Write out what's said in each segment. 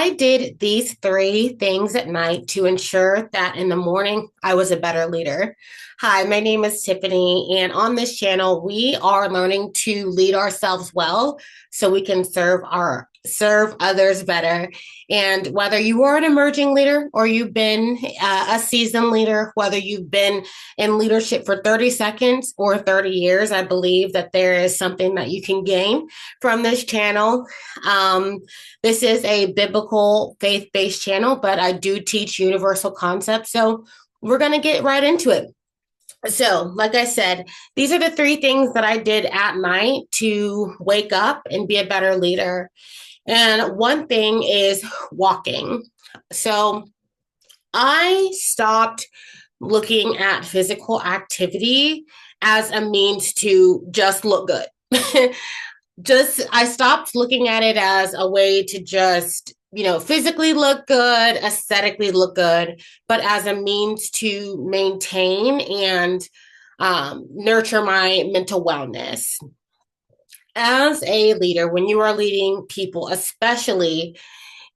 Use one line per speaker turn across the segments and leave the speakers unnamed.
I did these three things at night to ensure that in the morning I was a better leader. Hi, my name is Tiffany, and on this channel, we are learning to lead ourselves well so we can serve others better. And whether you are an emerging leader or you've been a seasoned leader, whether you've been in leadership for 30 seconds or 30 years, I believe that there is something that you can gain from this channel. Um, this is a biblical faith based channel, but I do teach universal concepts. So we're going to get right into it. So, like I said, these are the three things that I did at night to wake up and be a better leader. And one thing is walking. So, I stopped looking at physical activity as a means to just look good. I stopped looking at it as a way to just, physically look good, aesthetically look good, but as a means to maintain and nurture my mental wellness. As a leader, when you are leading people, especially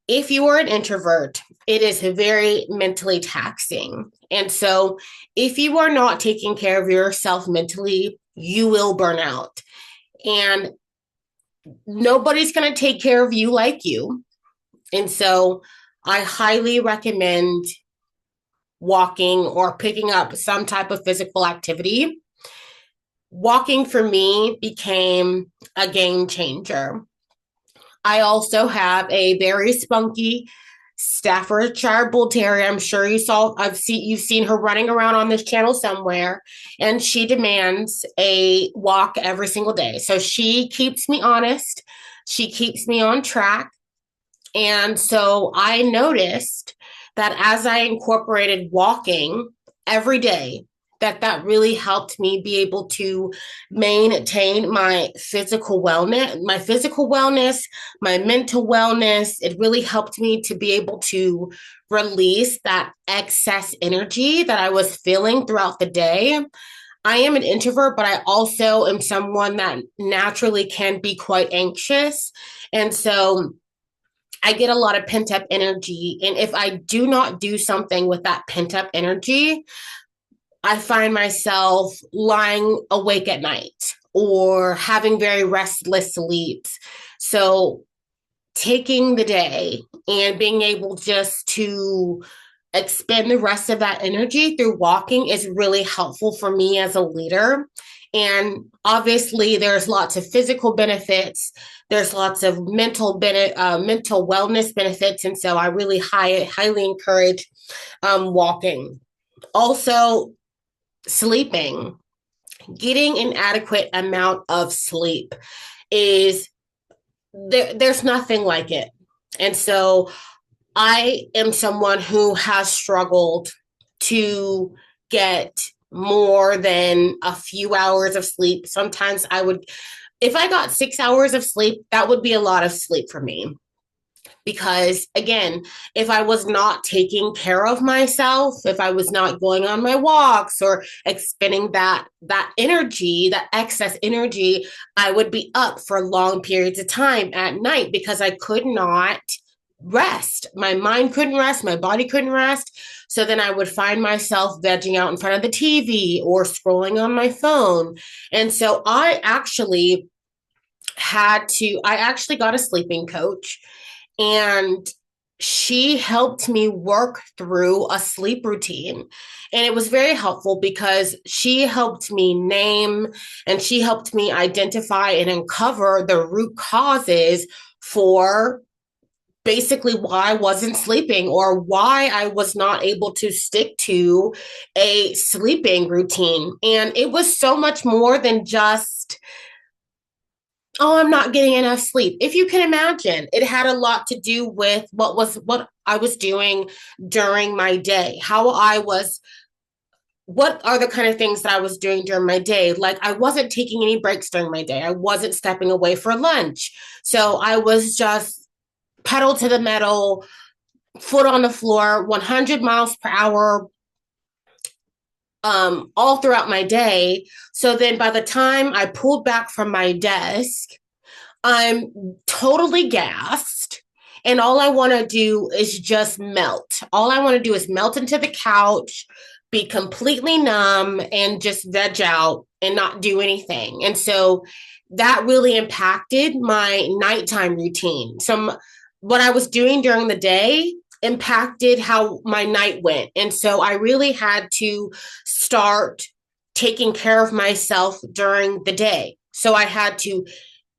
if you are an introvert, it is very mentally taxing. And so, if you are not taking care of yourself mentally, you will burn out. And nobody's going to take care of you like you. And so I highly recommend walking or picking up some type of physical activity. Walking for me became a game changer. I also have a very spunky Staffordshire Bull Terrier. I'm sure you've seen her running around on this channel somewhere, and she demands a walk every single day. So she keeps me honest. She keeps me on track. And so I noticed that as I incorporated walking every day, that really helped me be able to maintain my physical wellness, my mental wellness. It really helped me to be able to release that excess energy that I was feeling throughout the day. I am an introvert, but I also am someone that naturally can be quite anxious. And so I get a lot of pent up energy. And if I do not do something with that pent up energy, I find myself lying awake at night or having very restless sleeps. So, taking the day and being able just to expend the rest of that energy through walking is really helpful for me as a leader. And obviously, there's lots of physical benefits. There's lots of mental wellness benefits, and so I really highly encourage walking. Also, sleeping, getting an adequate amount of sleep is there's nothing like it. And so I am someone who has struggled to get more than a few hours of sleep. Sometimes if I got 6 hours of sleep, that would be a lot of sleep for me. Because again, if I was not taking care of myself, if I was not going on my walks or expending that energy, that excess energy, I would be up for long periods of time at night because I could not rest. My mind couldn't rest, my body couldn't rest. So then I would find myself vegging out in front of the TV or scrolling on my phone. And so I actually got a sleeping coach, and she helped me work through a sleep routine. And it was very helpful because she helped me name and she helped me identify and uncover the root causes for basically why I wasn't sleeping or why I was not able to stick to a sleeping routine. And it was so much more than just, oh, I'm not getting enough sleep. If you can imagine, it had a lot to do with what I was doing during my day, what are the kind of things that I was doing during my day? Like, I wasn't taking any breaks during my day. I wasn't stepping away for lunch. So I was just pedal to the metal, foot on the floor, 100 miles per hour, all throughout my day. So then by the time I pulled back from my desk, I'm totally gassed And all I want to do is just melt. All I want to do is melt into the couch, be completely numb, and just veg out and not do anything. And so that really impacted my nighttime routine. What I was doing during the day impacted how my night went. And so I really had to start taking care of myself during the day. So I had to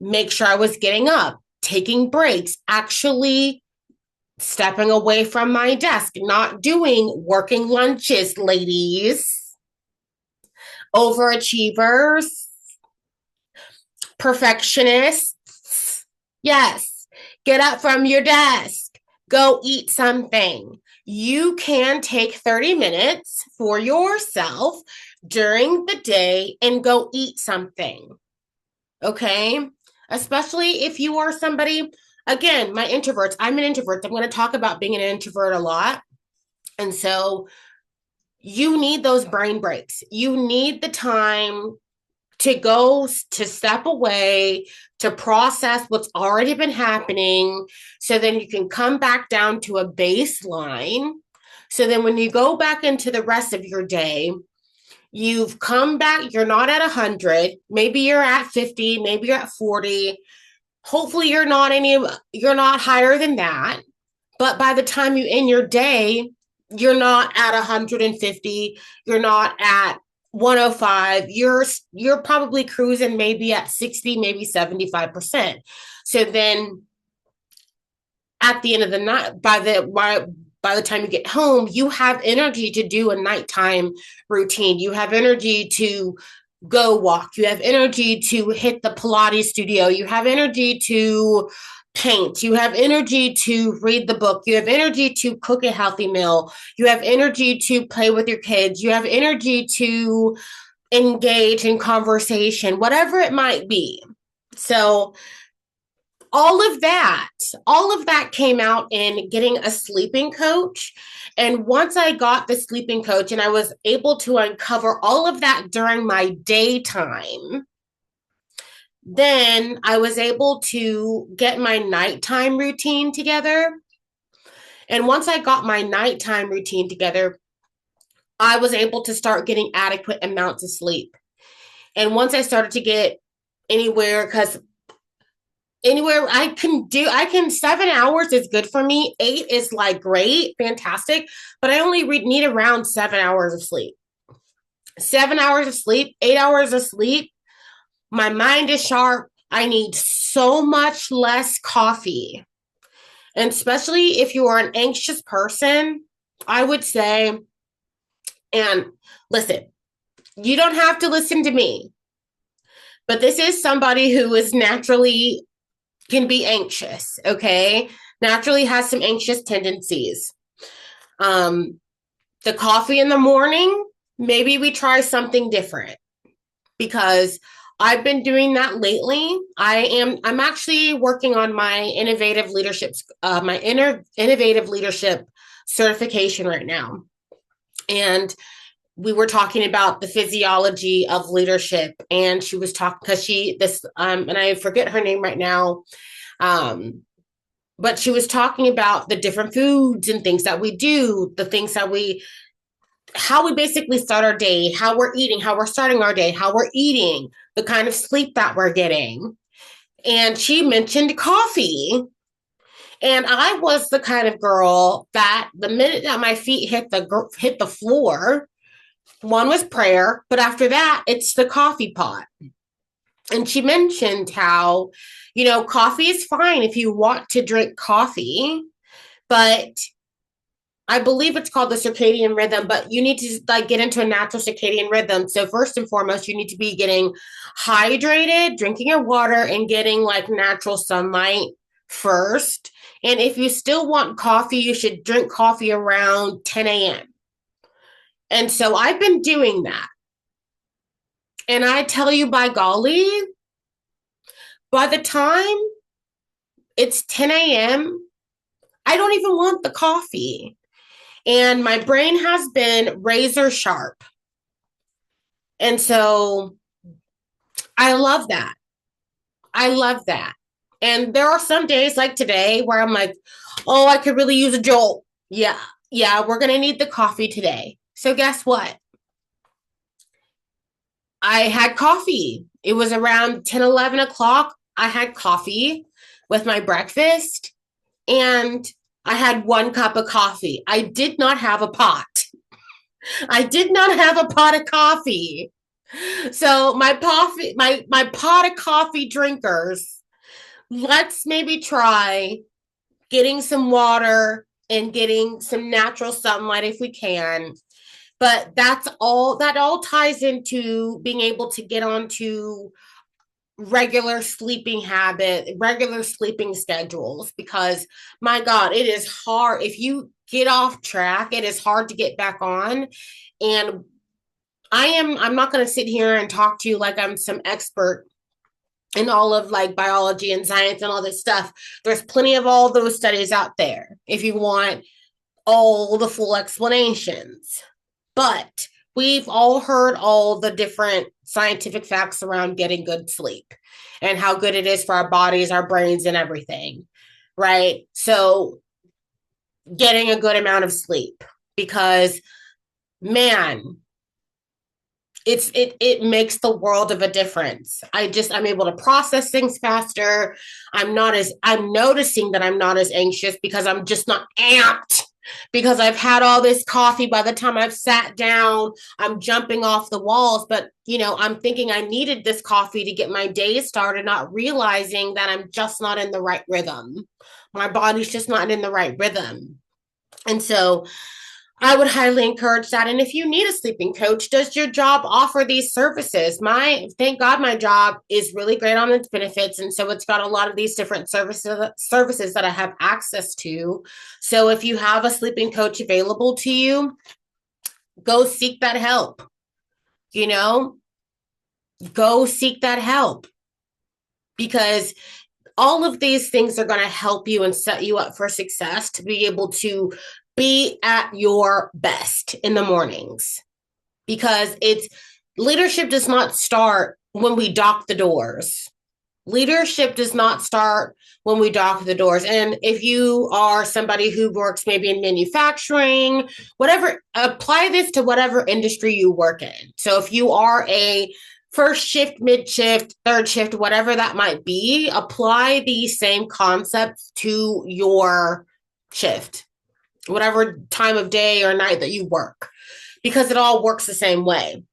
make sure I was getting up, taking breaks, actually stepping away from my desk, not doing working lunches, ladies, overachievers, perfectionists. Yes, get up from your desk, go eat something. You can take 30 minutes for yourself during the day and go eat something. Okay? Especially if you are somebody, again, my introverts, I'm an introvert. I'm going to talk about being an introvert a lot. And so you need those brain breaks. You need the time to go to step away, to process what's already been happening. So then you can come back down to a baseline. So then when you go back into the rest of your day, you've come back, you're not at 100, maybe you're at 50, maybe you're at 40. Hopefully you're not higher than that. But by the time you end your day, you're not at 150, you're not at 105, you're probably cruising maybe at 60, maybe 75%. So then at the end of the night, by the time you get home, you have energy to do a nighttime routine. You have energy to go walk. You have energy to hit the Pilates studio. You have energy to paint. You have energy to read the book. You have energy to cook a healthy meal. You have energy to play with your kids. You have energy to engage in conversation, whatever it might be. So all of that came out in getting a sleeping coach. And once I got the sleeping coach and I was able to uncover all of that during my daytime, then I was able to get my nighttime routine together. And once I got my nighttime routine together, I was able to start getting adequate amounts of sleep. And once I started to get anywhere, because anywhere I can 7 hours is good for me. 8 is like great, fantastic, but I only need around 7 hours of sleep. 7 hours of sleep, 8 hours of sleep. My mind is sharp. I need so much less coffee. And especially if you are an anxious person, I would say, and listen, you don't have to listen to me, but this is somebody who is naturally can be anxious, okay? Naturally has some anxious tendencies. The coffee in the morning, maybe we try something different because I've been doing that lately. I'm actually working on my innovative leadership certification right now. And we were talking about the physiology of leadership, and she was talking because and I forget her name right now, but she was talking about the different foods and things that we do, the things that how we basically start our day, how we're eating, how we're starting our day, how we're eating, the kind of sleep that we're getting. And she mentioned coffee. And I was the kind of girl that the minute that my feet hit the floor, one was prayer, but after that, it's the coffee pot. And she mentioned how, coffee is fine if you want to drink coffee, but I believe it's called the circadian rhythm, but you need to like get into a natural circadian rhythm. So first and foremost, you need to be getting hydrated, drinking your water, and getting like natural sunlight first. And if you still want coffee, you should drink coffee around 10 a.m. And so I've been doing that. And I tell you, by golly, by the time it's 10 a.m., I don't even want the coffee. And my brain has been razor sharp. And so I love that. I love that. And there are some days like today where I'm like, oh, I could really use a jolt. Yeah, yeah, we're going to need the coffee today. So guess what? I had coffee. It was around 10, 11 o'clock. I had coffee with my breakfast and I had 1 cup of coffee. I did not have a pot. I did not have a pot of coffee. So my pot of coffee drinkers, let's maybe try getting some water and getting some natural sunlight if we can. But that all ties into being able to get onto regular sleeping schedules, because my God, it is hard. If you get off track, it is hard to get back on. And I'm not going to sit here and talk to you like I'm some expert in all of like biology and science and all this stuff. There's plenty of all those studies out there if you want all the full explanations. But we've all heard all the different scientific facts around getting good sleep and how good it is for our bodies, our brains, and everything. Right. So, getting a good amount of sleep, because man, it makes the world of a difference. I'm able to process things faster. I'm noticing that I'm not as anxious because I'm just not amped, because I've had all this coffee. By the time I've sat down, I'm jumping off the walls. But I'm thinking I needed this coffee to get my day started, not realizing that I'm just not in the right rhythm. My body's just not in the right rhythm. And so I would highly encourage that. And if you need a sleeping coach, does your job offer these services? Thank God my job is really great on its benefits. And so it's got a lot of these different services that I have access to. So if you have a sleeping coach available to you, go seek that help. You know, go seek that help, because all of these things are going to help you and set you up for success to be able to be at your best in the mornings, because it's leadership does not start when we dock the doors. Leadership does not start when we dock the doors. And if you are somebody who works maybe in manufacturing, whatever, apply this to whatever industry you work in. So if you are a first shift, mid shift, third shift, whatever that might be, apply these same concepts to your shift, whatever time of day or night that you work, because it all works the same way.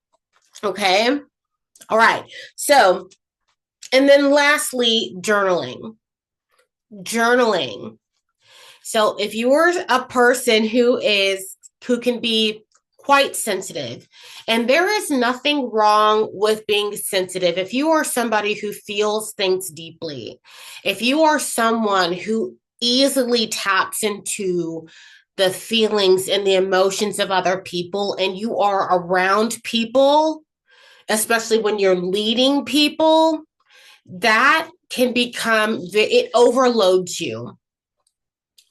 Okay. All right. So, and then lastly, journaling. Journaling. So if you're a person who can be quite sensitive, and there is nothing wrong with being sensitive. If you are somebody who feels things deeply, if you are someone who easily taps into the feelings and the emotions of other people, and you are around people, especially when you're leading people, that can become, it overloads you.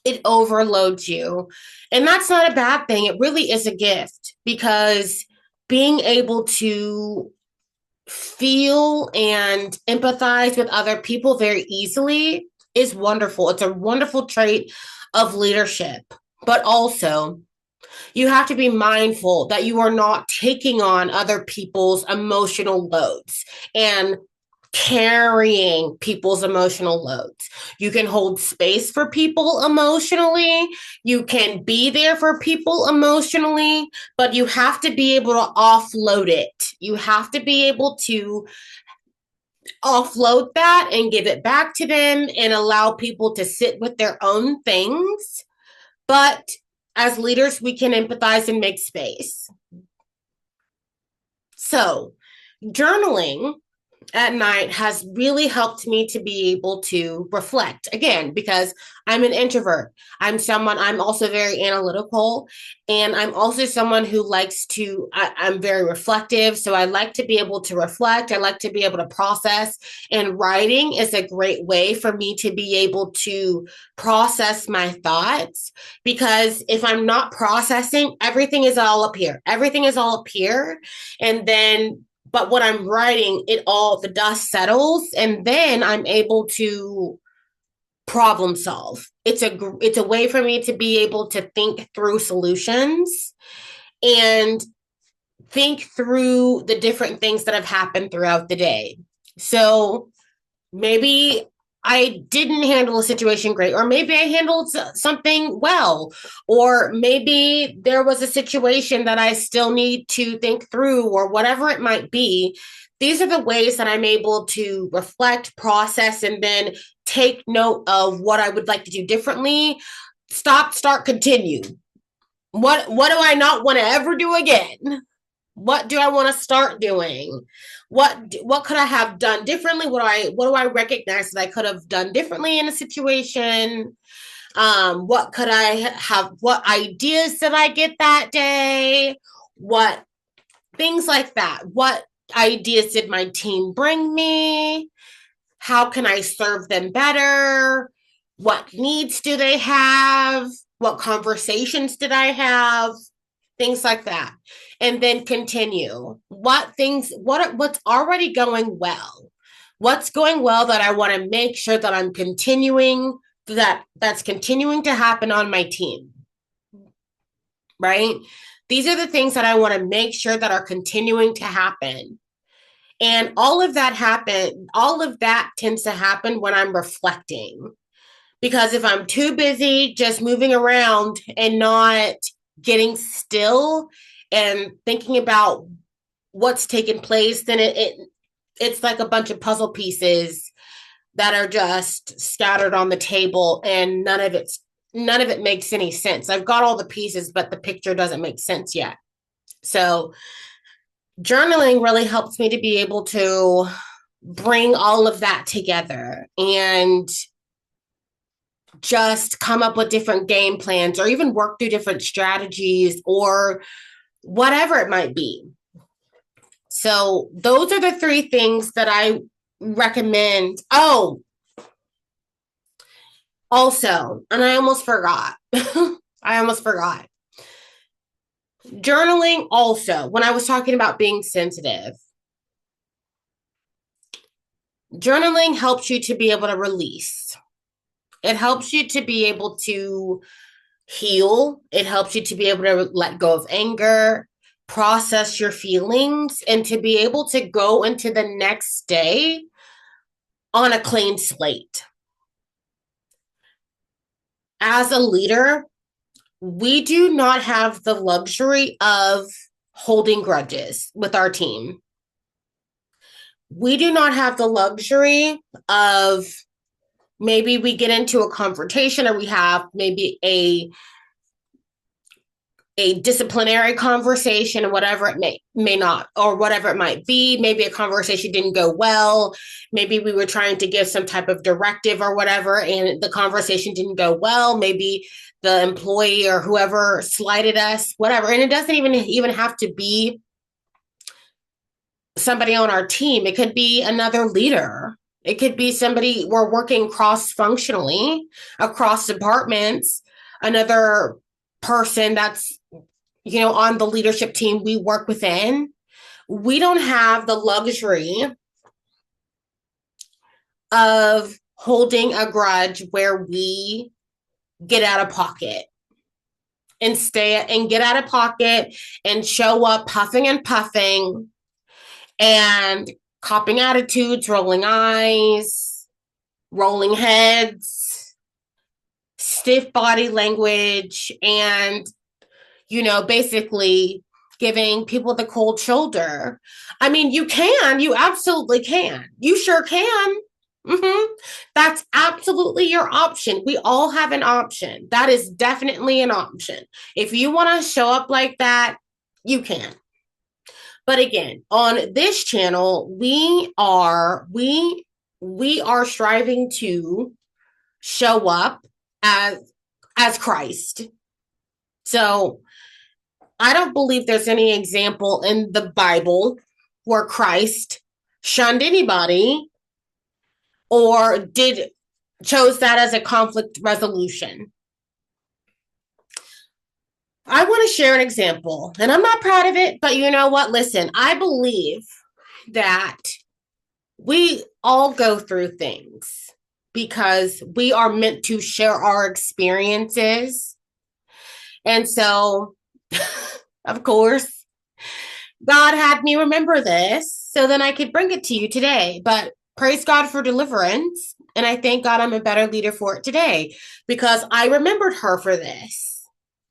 It overloads you. And that's not a bad thing. It really is a gift, because being able to feel and empathize with other people very easily is wonderful. It's a wonderful trait of leadership. But also, you have to be mindful that you are not taking on other people's emotional loads and carrying people's emotional loads. You can hold space for people emotionally. You can be there for people emotionally, but you have to be able to offload it. You have to be able to offload that and give it back to them and allow people to sit with their own things. But as leaders, we can empathize and make space. So, journaling at night has really helped me to be able to reflect again, because I'm an introvert. I'm also very analytical, and I'm also someone who I'm very reflective. So I like to be able to reflect. I like to be able to process, and writing is a great way for me to be able to process my thoughts, because if I'm not processing, everything is all up here. Everything is all up here. And then but when I'm writing, the dust settles, and then I'm able to problem solve. It's a way for me to be able to think through solutions and think through the different things that have happened throughout the day. So maybe I didn't handle a situation great, or maybe I handled something well, or maybe there was a situation that I still need to think through, or whatever it might be. These are the ways that I'm able to reflect, process, and then take note of what I would like to do differently. Stop, start, continue. What do I not want to ever do again? What do I want to start doing? What could I have done differently? What do I recognize that I could have done differently in a situation? What could I have? What ideas did I get that day? What things like that? What ideas did my team bring me? How can I serve them better? What needs do they have? What conversations did I have? Things like that. And then continue. What's already going well? What's going well that I want to make sure that I'm continuing that's continuing to happen on my team. Right? These are the things that I want to make sure that are continuing to happen. And all of that tends to happen when I'm reflecting. Because if I'm too busy just moving around and not getting still and thinking about what's taken place, then it's like a bunch of puzzle pieces that are just scattered on the table, and none of it makes any sense. I've got all the pieces, but the picture doesn't make sense yet. So journaling really helps me to be able to bring all of that together and just come up with different game plans, or even work through different strategies, or whatever it might be. So those are the three things that I recommend. Oh, also, and I almost forgot. I almost forgot. Journaling also, when I was talking about being sensitive, journaling helps you to be able to release. It helps you to be able to heal. It helps you to be able to let go of anger, process your feelings, and to be able to go into the next day on a clean slate. As a leader, we do not have the luxury of holding grudges with our team. We do not have the luxury of, maybe we get into a confrontation, or we have maybe a disciplinary conversation, or whatever it may not, or whatever it might be. Maybe a conversation didn't go well. Maybe we were trying to give some type of directive or whatever, and the conversation didn't go well. Maybe the employee or whoever slighted us, whatever. And it doesn't even have to be somebody on our team. It could be another leader. It could be somebody we're working cross-functionally across departments, another person that's on the leadership team we work within. We don't have the luxury of holding a grudge where we get out of pocket and get out of pocket and show up puffing and puffing and copping attitudes, rolling eyes, rolling heads, stiff body language, and basically giving people the cold shoulder. I mean, you absolutely can. You sure can. That's absolutely your option. We all have an option. That is definitely an option. If you want to show up like that, you can. But again, on this channel, we are striving to show up as Christ. So I don't believe there's any example in the Bible where Christ shunned anybody or chose that as a conflict resolution. I want to share an example, and I'm not proud of it, but you know what? Listen, I believe that we all go through things. because we are meant to share our experiences. And so, of course, God had me remember this so then I could bring it to you today. But praise God for deliverance. And I thank God I'm a better leader for it today because I remembered her for this.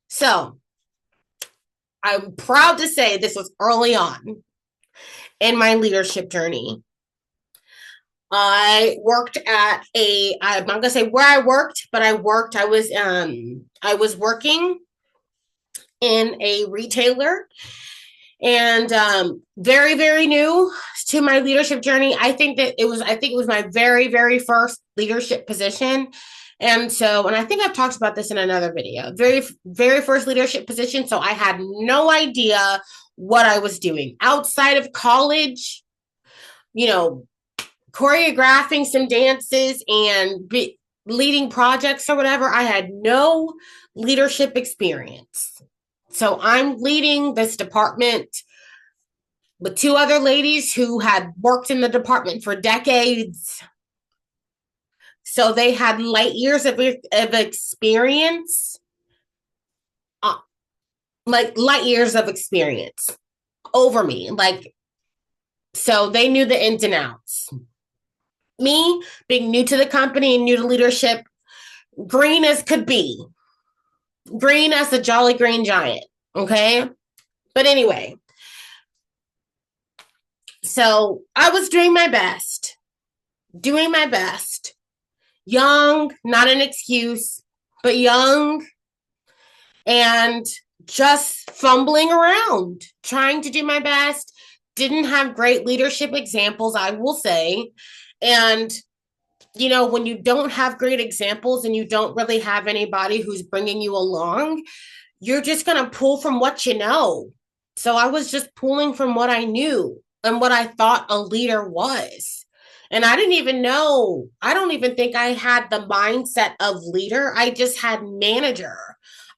So I'm proud to say this was early on in my leadership journey. I worked at I'm not gonna say where I worked, but I was working in a retailer and very, very new to my leadership journey. I think it was my very, very first leadership position. And I think I've talked about this in another video, very, very first leadership position. So I had no idea what I was doing outside of college, you know, choreographing some dances and leading projects or whatever. I had no leadership experience. So I'm leading this department with two other ladies who had worked in the department for decades. So they had light years of experience, uh, like light years of experience over me. Like, so they knew the ins and outs. Me being new to the company and new to leadership, green as could be, green as the jolly green giant. Okay. But anyway, so I was doing my best, young, not an excuse, but young and just fumbling around, trying to do my best. Didn't have great leadership examples, I will say. And, you know, when you don't have great examples and you don't really have anybody who's bringing you along, you're just going to pull from what you know. So I was just pulling from what I knew and what I thought a leader was. And I didn't even know, I don't even think I had the mindset of leader. I just had manager.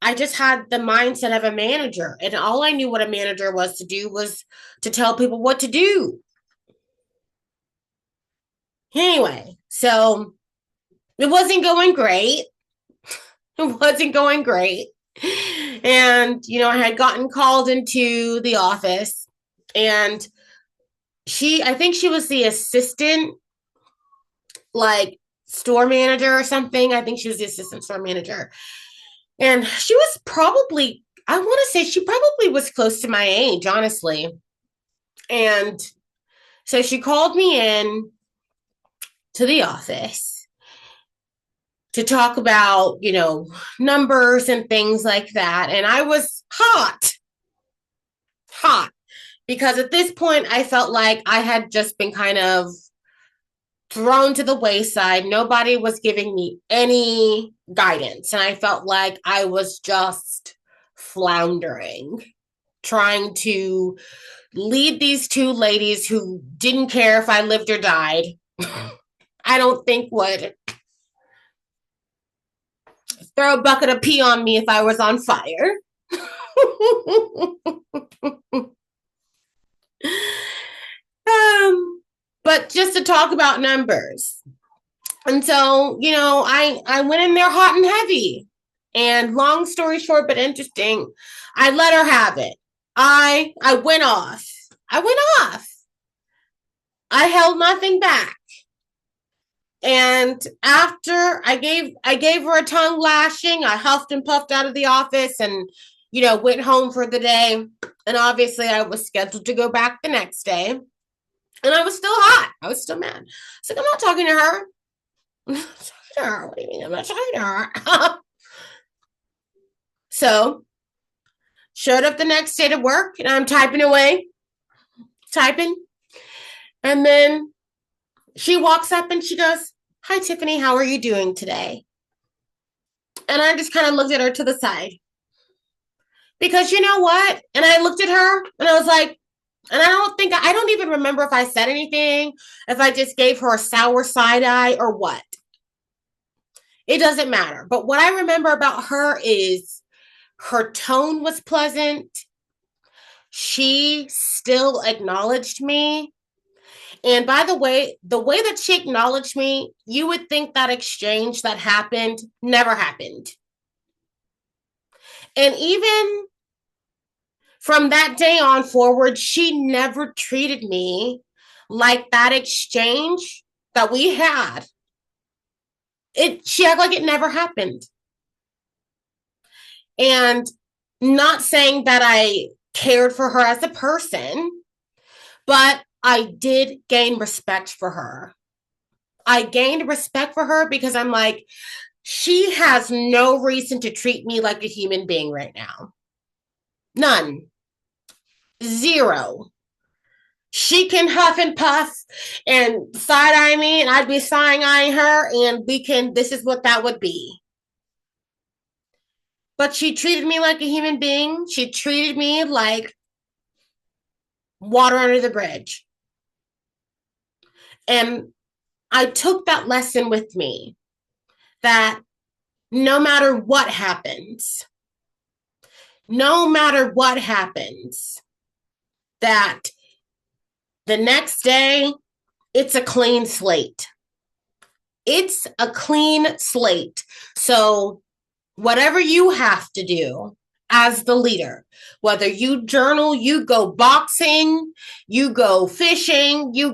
I just had the mindset of a manager. And all I knew what a manager was to do was to tell people what to do. Anyway, so it wasn't going great. It wasn't going great. And, you know, I had gotten called into the office and I think she was the assistant, like store manager or something. I think she was the assistant store manager. And she was probably, I want to say she probably was close to my age, honestly. And so she called me in to the office to talk about, you know, numbers and things like that. And I was hot, because at this point I felt like I had just been kind of thrown to the wayside. Nobody was giving me any guidance. And I felt like I was just floundering, trying to lead these two ladies who didn't care if I lived or died. I don't think would throw a bucket of pee on me if I was on fire. But just to talk about numbers. And so, you know, I went in there hot and heavy. And long story short, but interesting, I let her have it. I went off. I went off. I held nothing back. And after I gave her a tongue lashing, I huffed and puffed out of the office and, you know, went home for the day. And obviously I was scheduled to go back the next day. And I was still hot. I was still mad. So I'm not talking to her. I'm not talking to her. What do you mean I'm not talking to her? So showed up the next day to work and I'm typing away, typing. And then she walks up and she goes, "Hi, Tiffany, how are you doing today?" And I just kind of looked at her to the side. Because you know what? And I looked at her and I was like, and I don't even remember if I said anything, if I just gave her a sour side eye or what. It doesn't matter. But what I remember about her is her tone was pleasant. She still acknowledged me. And by the way that she acknowledged me, you would think that exchange that happened never happened. And even from that day on forward, she never treated me like that exchange that we had. She acted like it never happened. And not saying that I cared for her as a person, but I did gain respect for her. I gained respect for her because I'm like, she has no reason to treat me like a human being right now. None. Zero. She can huff and puff and side eye me, and I'd be side eyeing her, and this is what that would be. But she treated me like a human being. She treated me like water under the bridge. And I took that lesson with me that no matter what happens, no matter what happens, that the next day, it's a clean slate. It's a clean slate. So, whatever you have to do as the leader, whether you journal, you go boxing, you go fishing, you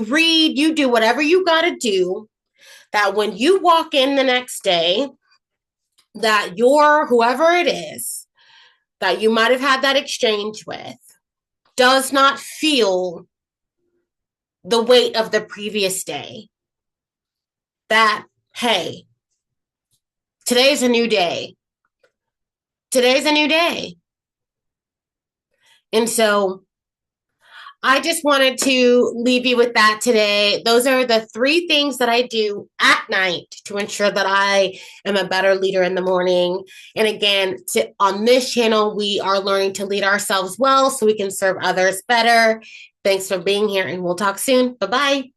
read, you do whatever you got to do, that when you walk in the next day, that your whoever it is that you might have had that exchange with does not feel the weight of the previous day. That, hey, today's a new day. Today's a new day. And so I just wanted to leave you with that today. Those are the three things that I do at night to ensure that I am a better leader in the morning. And again, on this channel, we are learning to lead ourselves well so we can serve others better. Thanks for being here, and we'll talk soon. Bye-bye.